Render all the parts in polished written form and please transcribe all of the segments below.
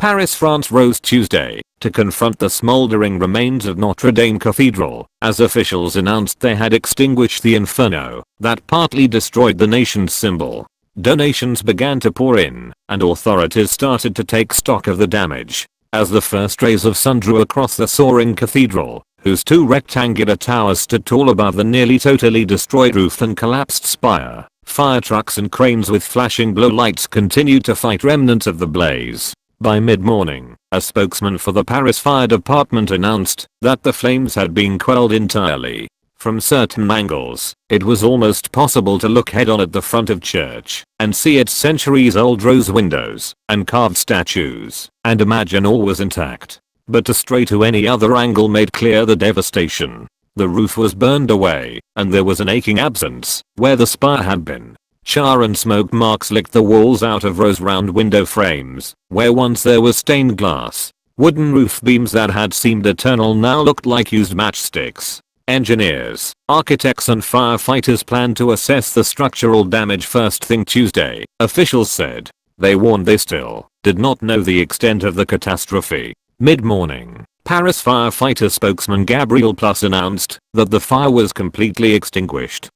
Paris, France rose Tuesday to confront the smoldering remains of Notre Dame Cathedral as officials announced they had extinguished the inferno that partly destroyed the nation's symbol. Donations began to pour in, and authorities started to take stock of the damage. As the first rays of sun drew across the soaring cathedral, whose two rectangular towers stood tall above the nearly totally destroyed roof and collapsed spire, fire trucks and cranes with flashing blue lights continued to fight remnants of the blaze. By mid-morning, a spokesman for the Paris Fire Department announced that the flames had been quelled entirely. From certain angles, it was almost possible to look head-on at the front of church and see its centuries-old rose windows and carved statues and imagine all was intact. But to stray to any other angle made clear the devastation. The roof was burned away, and there was an aching absence where the spire had been. Char and smoke marks licked the walls out of rose-round window frames, where once there was stained glass. Wooden roof beams that had seemed eternal now looked like used matchsticks. Engineers, architects and firefighters planned to assess the structural damage first thing Tuesday, officials said. They warned they still did not know the extent of the catastrophe. Mid-morning, Paris firefighter spokesman Gabriel Plus announced that the fire was completely extinguished.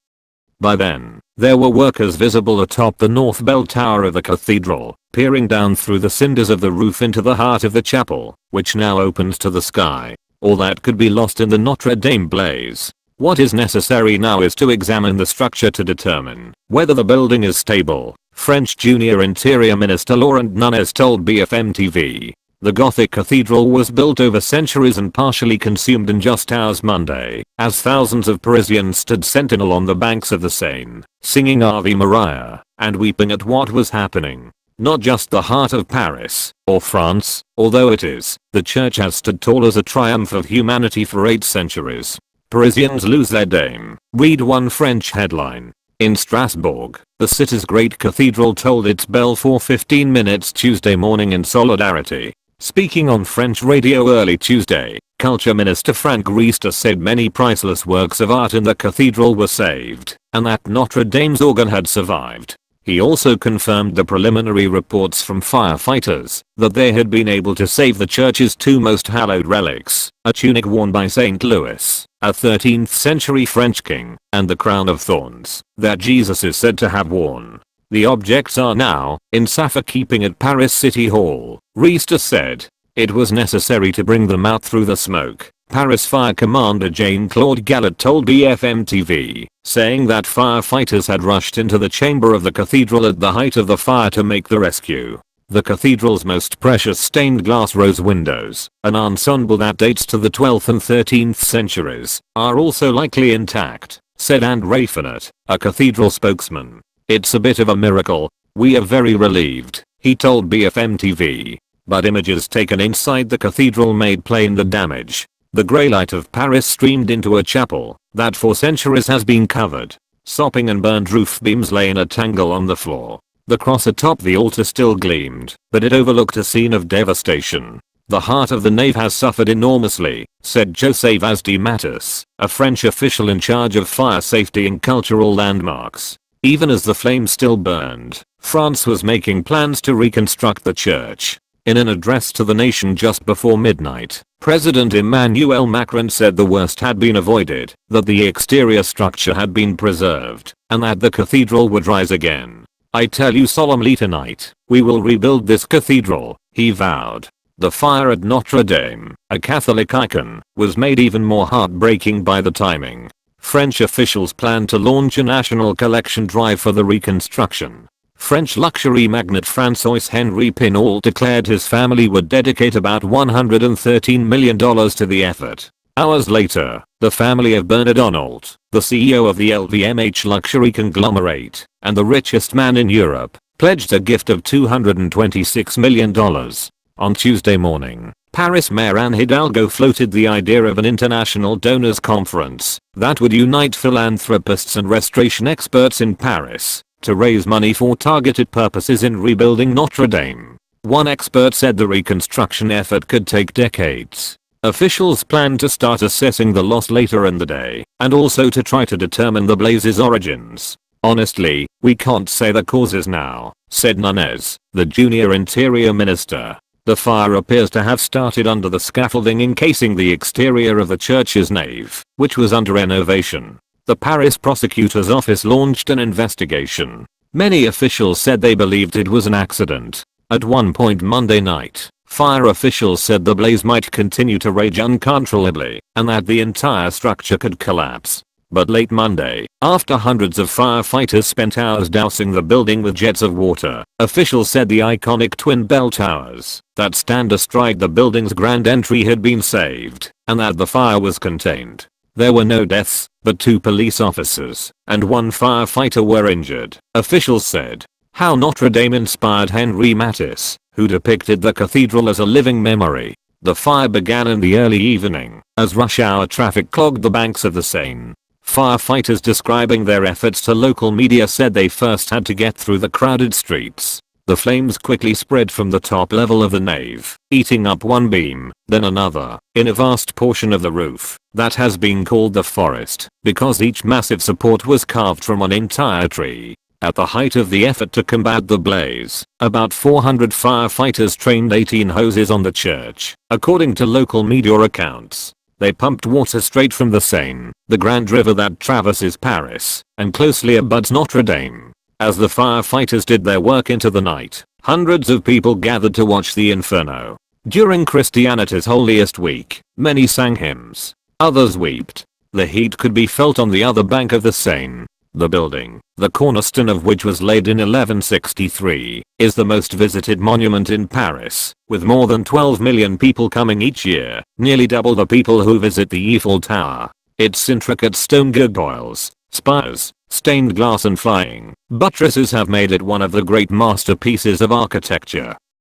By then, there were workers visible atop the north bell tower of the cathedral, peering down through the cinders of the roof into the heart of the chapel, which now opens to the sky. All that could be lost in the Notre Dame blaze. What is necessary now is to examine the structure to determine whether the building is stable, French Junior Interior Minister Laurent Nunez told BFM TV. The Gothic cathedral was built over centuries and partially consumed in just hours Monday, as thousands of Parisians stood sentinel on the banks of the Seine, singing Ave Maria, and weeping at what was happening. Not just the heart of Paris, or France, although it is, the church has stood tall as a triumph of humanity for 8 centuries. Parisians lose their dame, read one French headline. In Strasbourg, the city's great cathedral tolled its bell for 15 minutes Tuesday morning in solidarity. Speaking on French radio early Tuesday, Culture Minister Franck Riester said many priceless works of art in the cathedral were saved, and that Notre Dame's organ had survived. He also confirmed the preliminary reports from firefighters that they had been able to save the church's 2 most hallowed relics, a tunic worn by St. Louis, a 13th century French king, and the crown of thorns that Jesus is said to have worn. The objects are now in safekeeping at Paris City Hall, Riester said. It was necessary to bring them out through the smoke, Paris Fire Commander Jean-Claude Gallet told BFM TV, saying that firefighters had rushed into the chamber of the cathedral at the height of the fire to make the rescue. The cathedral's most precious stained glass rose windows, an ensemble that dates to the 12th and 13th centuries, are also likely intact, said André Finot, a cathedral spokesman. It's a bit of a miracle. We are very relieved, he told BFM TV. But images taken inside the cathedral made plain the damage. The grey light of Paris streamed into a chapel that for centuries has been covered. Sopping and burned roof beams lay in a tangle on the floor. The cross atop the altar still gleamed, but it overlooked a scene of devastation. The heart of the nave has suffered enormously, said José Vaz de Matus, a French official in charge of fire safety and cultural landmarks. Even as the flames still burned, France was making plans to reconstruct the church. In an address to the nation just before midnight, President Emmanuel Macron said the worst had been avoided, that the exterior structure had been preserved, and that the cathedral would rise again. I tell you solemnly tonight, we will rebuild this cathedral, he vowed. The fire at Notre Dame, a Catholic icon, was made even more heartbreaking by the timing. French officials plan to launch a national collection drive for the reconstruction. French luxury magnate Francois-Henri Pinault declared his family would dedicate about $113 million to the effort. Hours later, the family of Bernard Arnault, the CEO of the LVMH luxury conglomerate and the richest man in Europe, pledged a gift of $226 million. On Tuesday morning, Paris Mayor Anne Hidalgo floated the idea of an international donors conference that would unite philanthropists and restoration experts in Paris to raise money for targeted purposes in rebuilding Notre Dame. One expert said the reconstruction effort could take decades. Officials plan to start assessing the loss later in the day, and also to try to determine the blaze's origins. Honestly, we can't say the causes now, said Nunez, the junior interior minister. The fire appears to have started under the scaffolding encasing the exterior of the church's nave, which was under renovation. The Paris prosecutor's office launched an investigation. Many officials said they believed it was an accident. At one point Monday night, fire officials said the blaze might continue to rage uncontrollably and that the entire structure could collapse. But late Monday, after hundreds of firefighters spent hours dousing the building with jets of water, officials said the iconic twin bell towers that stand astride the building's grand entry had been saved and that the fire was contained. There were no deaths, but 2 police officers and 1 firefighter were injured, officials said. How Notre Dame inspired Henri Matisse, who depicted the cathedral as a living memory. The fire began in the early evening as rush hour traffic clogged the banks of the Seine. Firefighters describing their efforts to local media said they first had to get through the crowded streets. The flames quickly spread from the top level of the nave, eating up one beam, then another, in a vast portion of the roof that has been called the forest because each massive support was carved from an entire tree. At the height of the effort to combat the blaze, about 400 firefighters trained 18 hoses on the church, according to local media accounts. They pumped water straight from the Seine, the grand river that traverses Paris and closely abuts Notre Dame. As the firefighters did their work into the night, hundreds of people gathered to watch the inferno. During Christianity's holiest week, many sang hymns. Others wept. The heat could be felt on the other bank of the Seine. The building, the cornerstone of which was laid in 1163, is the most visited monument in Paris, with more than 12 million people coming each year, nearly double the people who visit the Eiffel Tower. Its intricate stone gargoyles, spires, stained glass and flying buttresses have made it one of the great masterpieces of architecture.